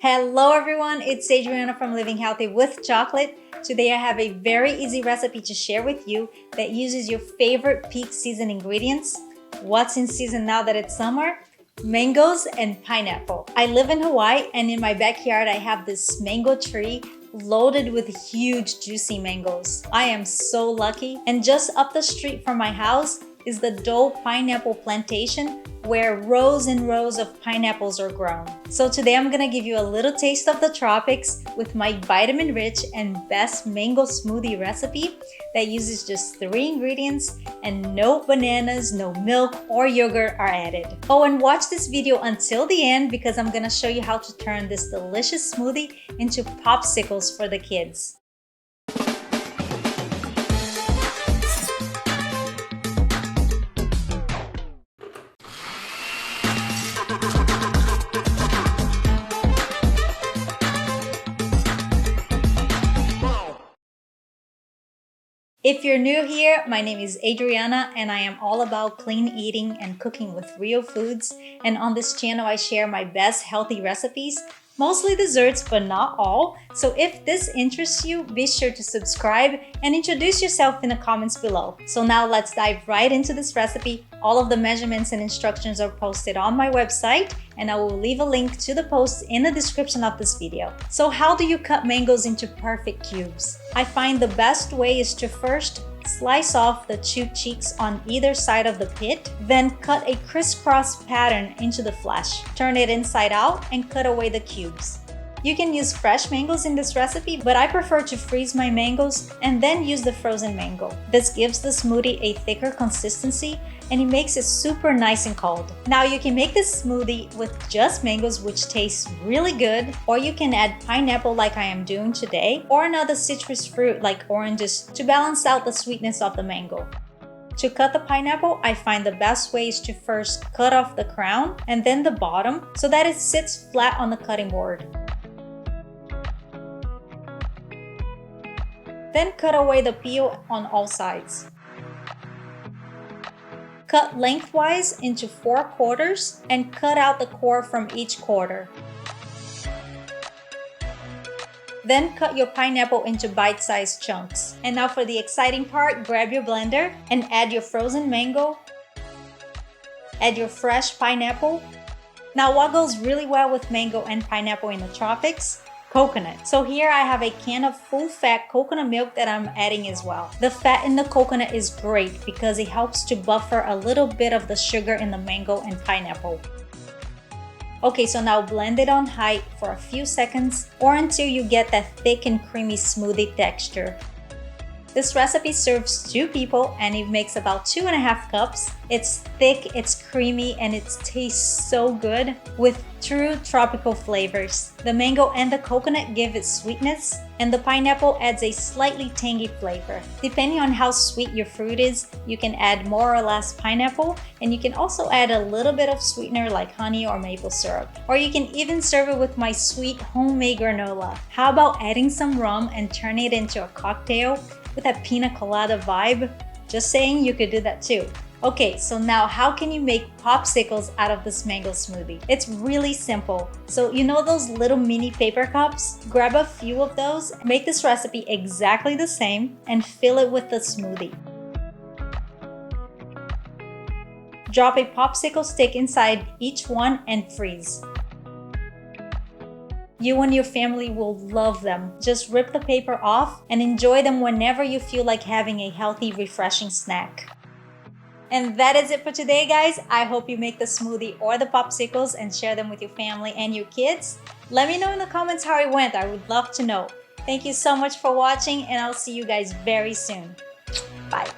Hello everyone, it's Adriana from Living Healthy with Chocolate. Today I have a very easy recipe to share with you that uses your favorite peak season ingredients. What's in season now that it's summer? Mangoes and pineapple. I live in Hawaii and in my backyard I have this mango tree loaded with huge juicy mangoes. I am so lucky. And just up the street from my house is the Dole pineapple plantation where rows and rows of pineapples are grown. So today I'm gonna give you a little taste of the tropics with my vitamin-rich and best mango smoothie recipe that uses just 3 ingredients and no bananas, no milk or yogurt are added. Oh, and watch this video until the end because I'm gonna show you how to turn this delicious smoothie into popsicles for the kids. If you're new here, my name is Adriana and I am all about clean eating and cooking with real foods. And on this channel, I share my best healthy recipes, mostly desserts, but not all. So if this interests you, be sure to subscribe and introduce yourself in the comments below. So now let's dive right into this recipe. All of the measurements and instructions are posted on my website, and I will leave a link to the post in the description of this video. So how do you cut mangoes into perfect cubes? I find the best way is to first slice off the 2 cheeks on either side of the pit, then cut a crisscross pattern into the flesh. Turn it inside out and cut away the cubes. You can use fresh mangoes in this recipe, but I prefer to freeze my mangoes and then use the frozen mango. This gives the smoothie a thicker consistency and it makes it super nice and cold. Now you can make this smoothie with just mangoes, which tastes really good, or you can add pineapple like I am doing today, or another citrus fruit like oranges to balance out the sweetness of the mango. To cut the pineapple, I find the best way is to first cut off the crown and then the bottom so that it sits flat on the cutting board. Then cut away the peel on all sides. Cut lengthwise into 4 quarters and cut out the core from each quarter. Then cut your pineapple into bite-sized chunks. And now for the exciting part, grab your blender and add your frozen mango. Add your fresh pineapple. Now what goes really well with mango and pineapple in the tropics? Coconut. So here I have a can of full-fat coconut milk that I'm adding as well. The fat in the coconut is great because it helps to buffer a little bit of the sugar in the mango and pineapple. Okay, so now blend it on high for a few seconds or until you get that thick and creamy smoothie texture. This recipe serves 2 people and it makes about 2.5 cups. It's thick, it's creamy, and it tastes so good with true tropical flavors. The mango and the coconut give it sweetness, and the pineapple adds a slightly tangy flavor. Depending on how sweet your fruit is, you can add more or less pineapple, and you can also add a little bit of sweetener like honey or maple syrup. Or you can even serve it with my sweet homemade granola. How about adding some rum and turning it into a cocktail with a pina colada vibe? Just saying, you could do that too. Okay, so now how can you make popsicles out of this mango smoothie? It's really simple. So you know those little mini paper cups? Grab a few of those, make this recipe exactly the same, and fill it with the smoothie. Drop a popsicle stick inside each one and freeze. You and your family will love them. Just rip the paper off and enjoy them whenever you feel like having a healthy, refreshing snack. And that is it for today, guys. I hope you make the smoothie or the popsicles and share them with your family and your kids. Let me know in the comments how it went. I would love to know. Thank you so much for watching, and I'll see you guys very soon. Bye.